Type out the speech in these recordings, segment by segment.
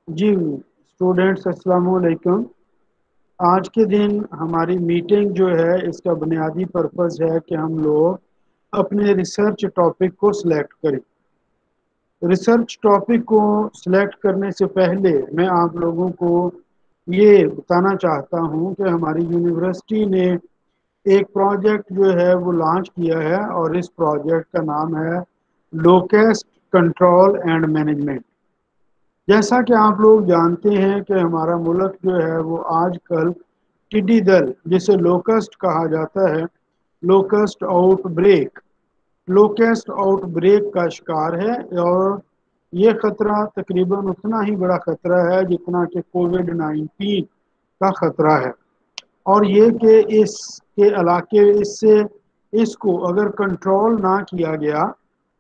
جی students السلام علیکم۔ آج کے دن ہماری میٹنگ جو ہے اس کا بنیادی پرپز ہے کہ ہم لوگ اپنے ریسرچ ٹاپک کو سلیکٹ کریں۔ ریسرچ ٹاپک کو سلیکٹ کرنے سے پہلے میں آپ لوگوں کو یہ بتانا چاہتا ہوں کہ ہماری یونیورسٹی نے ایک پروجیکٹ جو ہے وہ لانچ کیا ہے، اور اس پروجیکٹ کا نام ہے لوکسٹ کنٹرول اینڈ مینجمنٹ۔ جیسا کہ آپ لوگ جانتے ہیں کہ ہمارا ملک جو ہے وہ آج کل ٹڈی دل جسے لوکسٹ کہا جاتا ہے، locust out break, locust out break کا شکار ہے۔ اور یہ خطرہ تقریباً اتنا ہی بڑا خطرہ ہے جتنا کہ کووڈ-19 کا خطرہ ہے۔ اور یہ کہ اس کے علاقے اس کو اگر کنٹرول نہ کیا گیا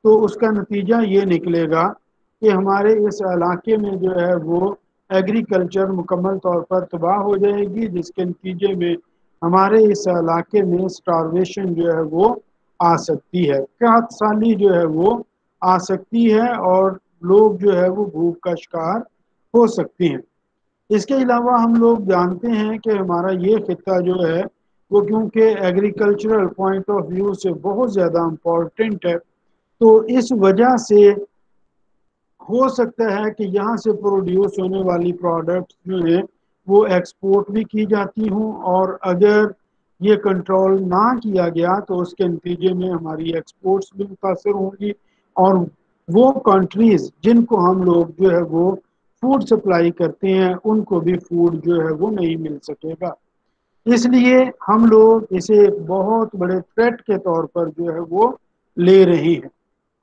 تو اس کا نتیجہ یہ نکلے گا کہ ہمارے اس علاقے میں جو ہے وہ ایگریکلچر مکمل طور پر تباہ ہو جائے گی، جس کے نتیجے میں ہمارے اس علاقے میں سٹارویشن جو ہے وہ آ سکتی ہے، قحط سالی جو ہے وہ آ سکتی ہے، اور لوگ جو ہے وہ بھوک کا شکار ہو سکتے ہیں۔ اس کے علاوہ ہم لوگ جانتے ہیں کہ ہمارا یہ خطہ جو ہے وہ کیونکہ ایگریکلچرل پوائنٹ آف ویو سے بہت زیادہ امپورٹنٹ ہے، تو اس وجہ سے ہو سکتا ہے کہ یہاں سے پروڈیوس ہونے والی پروڈکٹس جو ہیں وہ ایکسپورٹ بھی کی جاتی ہوں، اور اگر یہ کنٹرول نہ کیا گیا تو اس کے نتیجے میں ہماری ایکسپورٹس بھی متاثر ہوں گی، اور وہ کنٹریز جن کو ہم لوگ جو ہے وہ فوڈ سپلائی کرتے ہیں ان کو بھی فوڈ جو ہے وہ نہیں مل سکے گا۔ اس لیے ہم لوگ اسے ایک بہت بڑے تھریٹ کے طور پر جو ہے وہ لے رہے ہیں،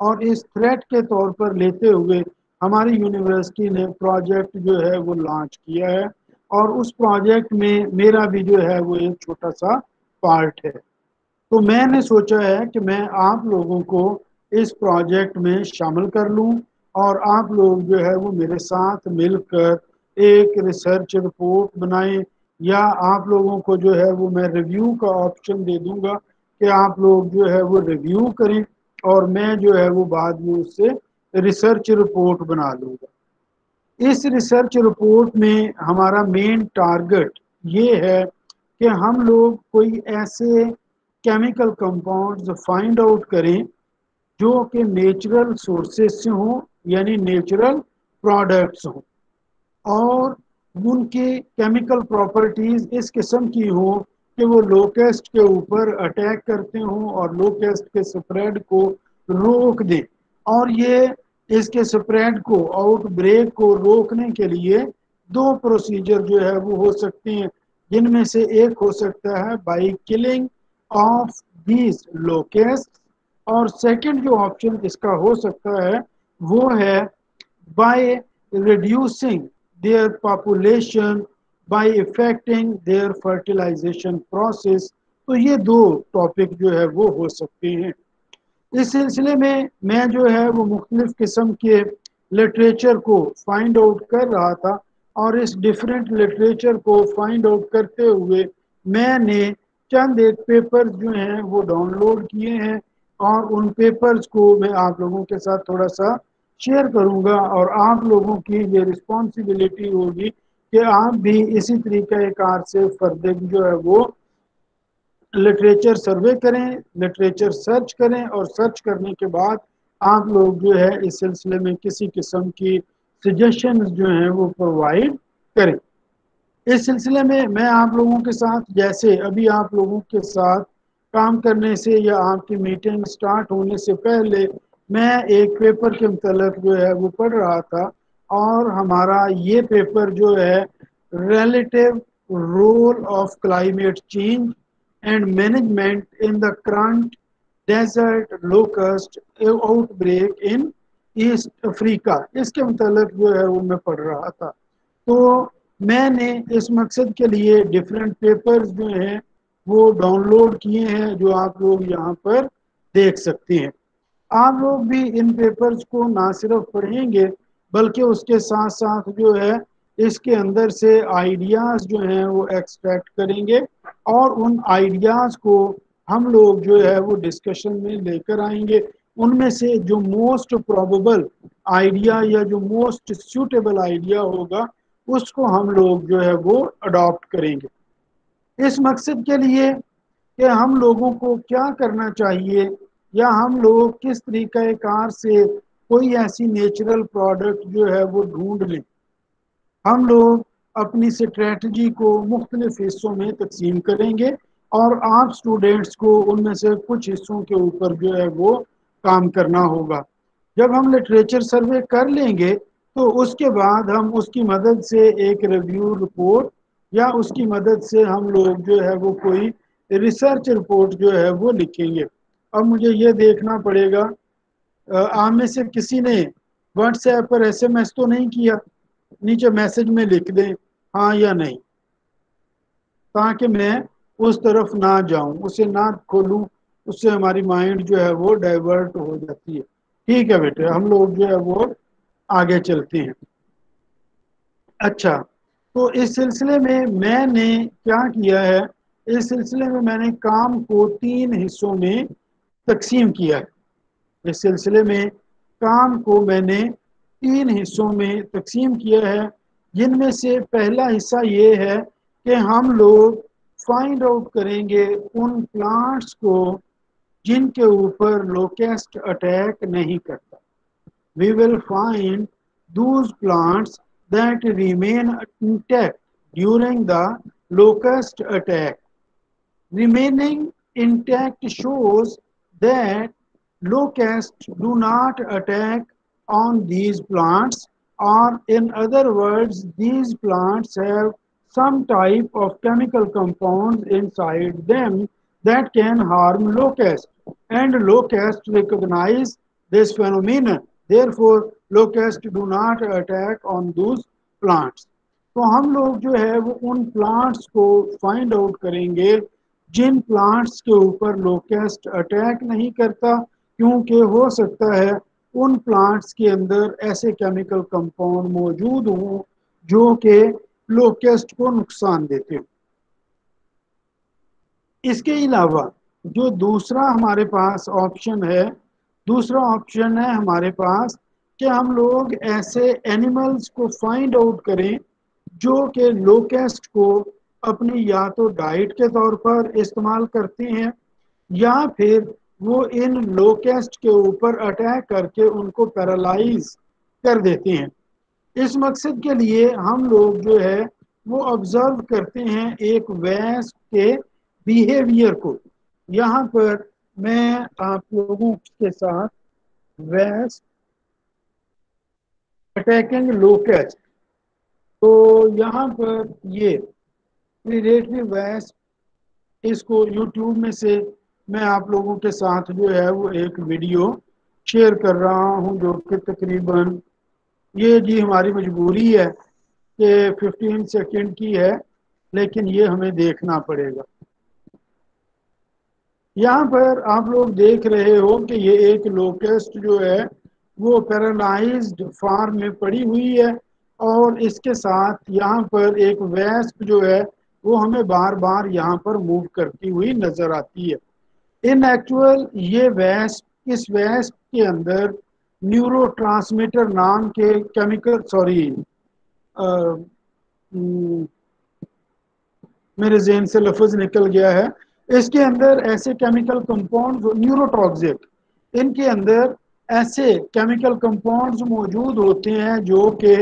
اور اس تھریٹ کے طور پر لیتے ہوئے ہماری یونیورسٹی نے پروجیکٹ جو ہے وہ لانچ کیا ہے، اور اس پروجیکٹ میں میرا بھی جو ہے وہ ایک چھوٹا سا پارٹ ہے۔ تو میں نے سوچا ہے کہ میں آپ لوگوں کو اس پروجیکٹ میں شامل کر لوں، اور آپ لوگ جو ہے وہ میرے ساتھ مل کر ایک ریسرچ رپورٹ بنائیں، یا آپ لوگوں کو جو ہے وہ میں ریویو کا آپشن دے دوں گا کہ آپ لوگ جو ہے وہ ریویو کریں، اور میں جو ہے وہ بعد میں اس سے ریسرچ رپورٹ بنا لوں گا۔ اس ریسرچ رپورٹ میں ہمارا مین ٹارگٹ یہ ہے کہ ہم لوگ کوئی ایسے کیمیکل کمپاؤنڈز فائنڈ آؤٹ کریں جو کہ نیچرل سورسز سے ہوں، یعنی نیچرل پروڈکٹس ہوں، اور ان کی کیمیکل پراپرٹیز اس قسم کی ہوں کہ وہ لوکسٹ کے اوپر اٹیک کرتے ہوں اور لوکسٹ کے سپریڈ کو روک دیں۔ اور یہ اس کے سپریڈ کو، آؤٹ بریک کو روکنے کے لیے دو پروسیجر جو ہے وہ ہو سکتے ہیں، جن میں سے ایک ہو سکتا ہے by killing of these locust, اور سیکنڈ جو آپشن اس کا ہو سکتا ہے وہ ہے by reducing their population by affecting their fertilization process. تو یہ دو ٹاپک جو ہے وہ ہو سکتے ہیں۔ اس سلسلے میں میں جو ہے وہ مختلف قسم کے لٹریچر کو فائنڈ آؤٹ کر رہا تھا، اور اس ڈیفرنٹ لٹریچر کو فائنڈ آؤٹ کرتے ہوئے میں نے چند ایک پیپرز جو ہیں وہ ڈاؤن لوڈ کیے ہیں، اور ان پیپرز کو میں آپ لوگوں کے ساتھ تھوڑا سا شیئر کروں گا، اور آپ لوگوں کی یہ رسپانسبلٹی ہوگی کہ آپ بھی اسی طریقہ کار سے فردر جو ہے وہ لٹریچر سروے کریں، لٹریچر سرچ کریں، اور سرچ کرنے کے بعد آپ لوگ جو ہے اس سلسلے میں کسی قسم کی سجیشنز جو ہیں وہ پرووائڈ کریں۔ اس سلسلے میں آپ لوگوں کے ساتھ، جیسے ابھی آپ لوگوں کے ساتھ کام کرنے سے یا آپ کی میٹنگ سٹارٹ ہونے سے پہلے میں ایک پیپر کے متعلق جو ہے وہ پڑھ رہا تھا، اور ہمارا یہ پیپر جو ہے relative role of climate change and management in the current desert locust outbreak in East Africa, اس کے متعلق جو ہے وہ میں پڑھ رہا تھا۔ تو میں نے اس مقصد کے لیے ڈفرینٹ پیپرز جو ہیں وہ ڈاؤن لوڈ کیے ہیں، جو آپ لوگ یہاں پر دیکھ سکتے ہیں۔ آپ لوگ بھی ان پیپرز کو نہ صرف پڑھیں گے بلکہ اس کے ساتھ ساتھ جو ہے اس کے اندر سے آئیڈیاز جو ہیں وہ ایکسٹریکٹ کریں گے، اور ان آئیڈیاز کو ہم لوگ جو ہے وہ ڈسکشن میں لے کر آئیں گے، ان میں سے جو موسٹ پروبیبل آئیڈیا یا جو موسٹ سیوٹیبل آئیڈیا ہوگا اس کو ہم لوگ جو ہے وہ اڈاپٹ کریں گے. اس مقصد کے لیے کہ ہم لوگوں کو کیا کرنا چاہیے یا ہم لوگ کس طریقہ کار سے کوئی ایسی نیچرل پروڈکٹ جو ہے وہ ڈھونڈ لیں. ہم لوگ اپنی اسٹریٹجی کو مختلف حصوں میں تقسیم کریں گے اور آپ اسٹوڈینٹس کو ان میں سے کچھ حصوں کے اوپر جو ہے وہ کام کرنا ہوگا. جب ہم لٹریچر سروے کر لیں گے تو اس کے بعد ہم اس کی مدد سے ایک ریویو رپورٹ یا اس کی مدد سے ہم لوگ جو ہے وہ کوئی ریسرچ رپورٹ جو ہے وہ لکھیں گے. اب مجھے یہ دیکھنا پڑے گا آپ میں سے کسی نے واٹس ایپ پر ایس ایم ایس تو نہیں کیا؟ نیچے میسج میں لکھ دیں ہاں یا نہیں، تاکہ میں اس طرف نہ جاؤں، اسے نہ کھولوں، اس سے ہماری مائنڈ جو ہے وہ ڈائیورٹ ہو جاتی ہے. ٹھیک ہے بیٹے، ہم لوگ جو ہے وہ آگے چلتے ہیں. اچھا، تو اس سلسلے میں نے کیا کیا ہے، اس سلسلے میں نے کام کو 3 حصوں میں تقسیم کیا ہے. اس سلسلے میں کام کو میں نے 3 حصوں میں تقسیم کیا ہے، جن میں سے پہلا حصہ یہ ہے کہ ہم لوگ فائنڈ آؤٹ کریں گے ان پلانٹس کو جن کے اوپر لوکسٹ اٹیک نہیں کرتا. We will find those plants that remain intact during the locust attack. Remaining intact shows that locusts do not attack on these plants, or in other words, these plants have some type of chemical compounds inside them that can harm locusts. And locusts recognize this phenomenon. Therefore, locusts do not attack on those plants. تو ہم لوگ جو ہے وہ ان plants کو find out کریں گے جن پلانٹس کے اوپر لوکسٹ اٹیک نہیں کرتا، کیونکہ ہو سکتا ہے ان پلانٹس کے اندر ایسے کیمیکل کمپاؤنڈ موجود ہوں جو کہ لوکسٹ کو نقصان دیتے ہوں. اس کے علاوہ جو دوسرا ہمارے پاس آپشن ہے، دوسرا آپشن ہے ہمارے پاس کہ ہم لوگ ایسے اینیملز کو فائنڈ آؤٹ کریں جو کہ لوکسٹ کو اپنی یا تو ڈائٹ کے طور پر استعمال کرتے ہیں یا پھر وہ ان لوکسٹ کے اوپر اٹیک کر کے ان کو پیرالائز کر دیتے ہیں. اس مقصد کے لیے ہم لوگ جو ہے وہ آبزرو کرتے ہیں ایک ویسپ کے بیہیویئر کو. یہاں پر میں آپ لوگوں کے ساتھ ویسپ اٹیکنگ لوکسٹ، تو یہاں پر یہ پریڈیٹری ویسپ، اس کو یوٹیوب میں سے میں آپ لوگوں کے ساتھ جو ہے وہ ایک ویڈیو شیئر کر رہا ہوں جو کہ تقریباً یہ جی ہماری مجبوری ہے کہ 15 سیکنڈ کی ہے، لیکن یہ ہمیں دیکھنا پڑے گا. یہاں پر آپ لوگ دیکھ رہے ہو کہ یہ ایک لوکسٹ جو ہے وہ پیرالائزڈ فارم میں پڑی ہوئی ہے اور اس کے ساتھ یہاں پر ایک ویسپ جو ہے وہ ہمیں بار بار یہاں پر موو کرتی ہوئی نظر آتی ہے. ان ایکچوئل یہ ویسپ، اس ویسپ کے اندر نیورو ٹرانسمیٹر نام کے کیمیکل، میرے ذہن سے لفظ نکل گیا ہے، اس کے اندر ایسے کیمیکل کمپاؤنڈز نیوروٹاکسک، ان کے اندر ایسے کیمیکل کمپاؤنڈز موجود ہوتے ہیں جو کہ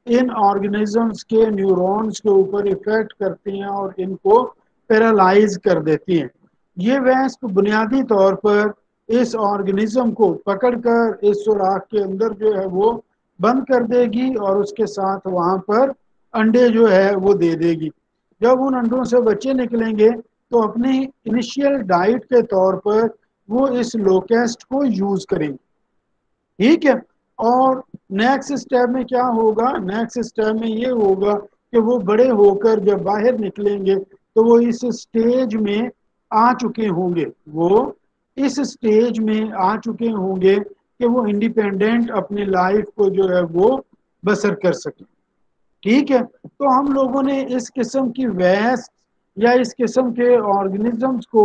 ان آرگنزمز کے نیورونز کے اوپر افیکٹ کرتے ہیں اور ان کو پیرالائز کر دیتی ہیں. یہ ویسپ بنیادی طور پر اس آرگنزم کو پکڑ کر اس سوراخ کے اندر جو ہے وہ بند کر دے گی اور اس کے ساتھ وہاں پر انڈے جو ہے وہ دے دے گی. جب ان انڈوں سے بچے نکلیں گے تو اپنی انیشیل ڈائٹ کے طور پر وہ اس لوکسٹ کو یوز کریں گے. ٹھیک ہے، اور نیکسٹ اسٹیپ میں کیا ہوگا؟ نیکسٹ اسٹیپ میں یہ ہوگا کہ وہ بڑے ہو کر جب باہر نکلیں گے تو وہ اس سٹیج میں آ چکے ہوں گے، وہ اس سٹیج میں آ چکے ہوں گے کہ وہ انڈیپینڈنٹ اپنی لائف کو جو ہے وہ بسر کر سکیں. ٹھیک ہے، تو ہم لوگوں نے اس قسم کی ویسپ یا اس قسم کے آرگنزمز کو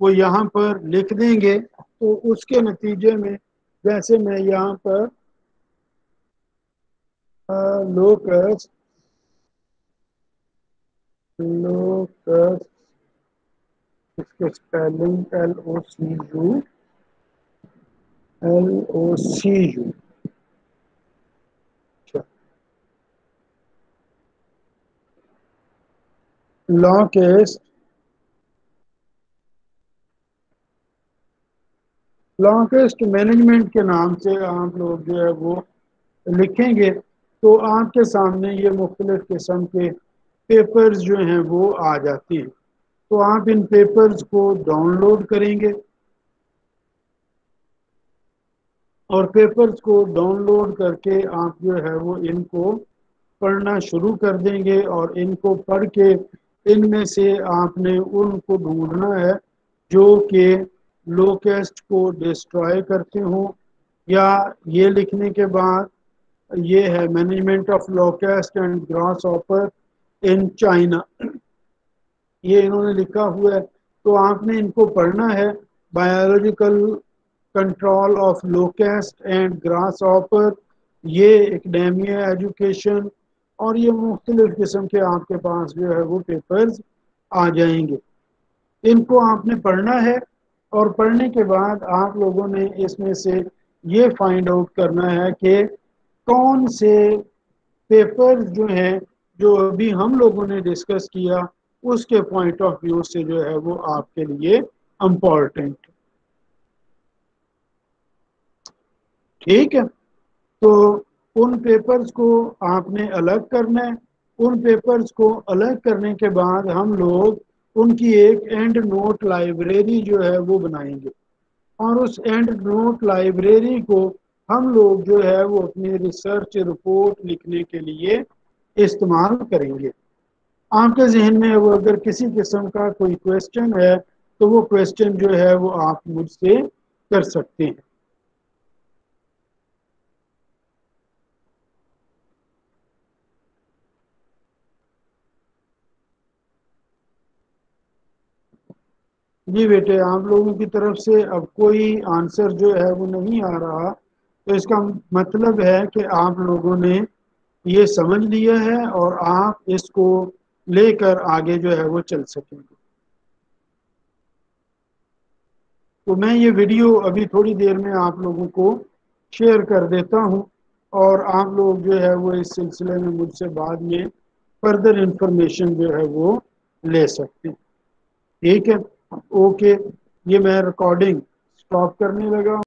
وہ یہاں پر لکھ دیں گے تو اس کے نتیجے میں جیسے میں یہاں پر لوکس اس کے اسپیلنگ LOCU لانگسٹ مینجمنٹ کے نام سے آپ لوگ جو ہے وہ لکھیں گے تو آپ کے سامنے یہ مختلف قسم کے پیپرز جو ہیں وہ آ جاتی ہیں. تو آپ ان پیپرز کو ڈاؤن لوڈ کریں گے اور پیپرز کو ڈاؤن لوڈ کر کے آپ جو ہے وہ ان کو پڑھنا شروع کر دیں گے اور ان کو پڑھ کے ان میں سے آپ نے ان کو ڈھونڈنا ہے جو کہ لوکسٹ کو ڈسٹرائے کرتے ہوں. یا یہ لکھنے کے بعد یہ ہے management of locust and grasshopper in China, یہ انہوں نے لکھا ہوا ہے تو آپ نے ان کو پڑھنا ہے. Biological control of locust and grasshopper, یہ اکیڈیمیا ایجوکیشن، اور یہ مختلف قسم کے آپ کے پاس جو ہے وہ پیپرز آ جائیں گے. ان کو آپ نے پڑھنا ہے اور پڑھنے کے بعد آپ لوگوں نے اس میں سے یہ فائنڈ آؤٹ کرنا ہے کہ کون سے پیپر جو ہیں جو ابھی ہم لوگوں نے ڈسکس کیا اس کے پوائنٹ آف ویو سے جو ہے وہ آپ کے لیے امپورٹنٹ. ٹھیک ہے، تو ان پیپرز کو آپ نے الگ کرنا ہے. ان پیپرز کو الگ کرنے کے بعد ہم لوگ ان کی ایک اینڈ نوٹ لائبریری جو ہے وہ بنائیں گے اور اس اینڈ نوٹ لائبریری کو ہم لوگ جو ہے وہ اپنی ریسرچ رپورٹ لکھنے کے لیے استعمال کریں گے. آپ کے ذہن میں وہ اگر کسی قسم کا کوئی کویسچن ہے تو وہ کویسچن جو ہے وہ آپ مجھ سے کر سکتے ہیں. جی بیٹے، آپ لوگوں کی طرف سے اب کوئی آنسر جو ہے وہ نہیں آ رہا تو اس کا مطلب ہے کہ آپ لوگوں نے یہ سمجھ لیا ہے اور آپ اس کو لے کر آگے جو ہے وہ چل سکیں گے. تو میں یہ ویڈیو ابھی تھوڑی دیر میں آپ لوگوں کو شیئر کر دیتا ہوں اور آپ لوگ جو ہے وہ اس سلسلے میں مجھ سے بعد میں فردر انفارمیشن جو ہے وہ لے سکتے ہیں. ٹھیک ہے، اوکے، یہ میں ریکارڈنگ سٹاپ کرنے لگا ہوں.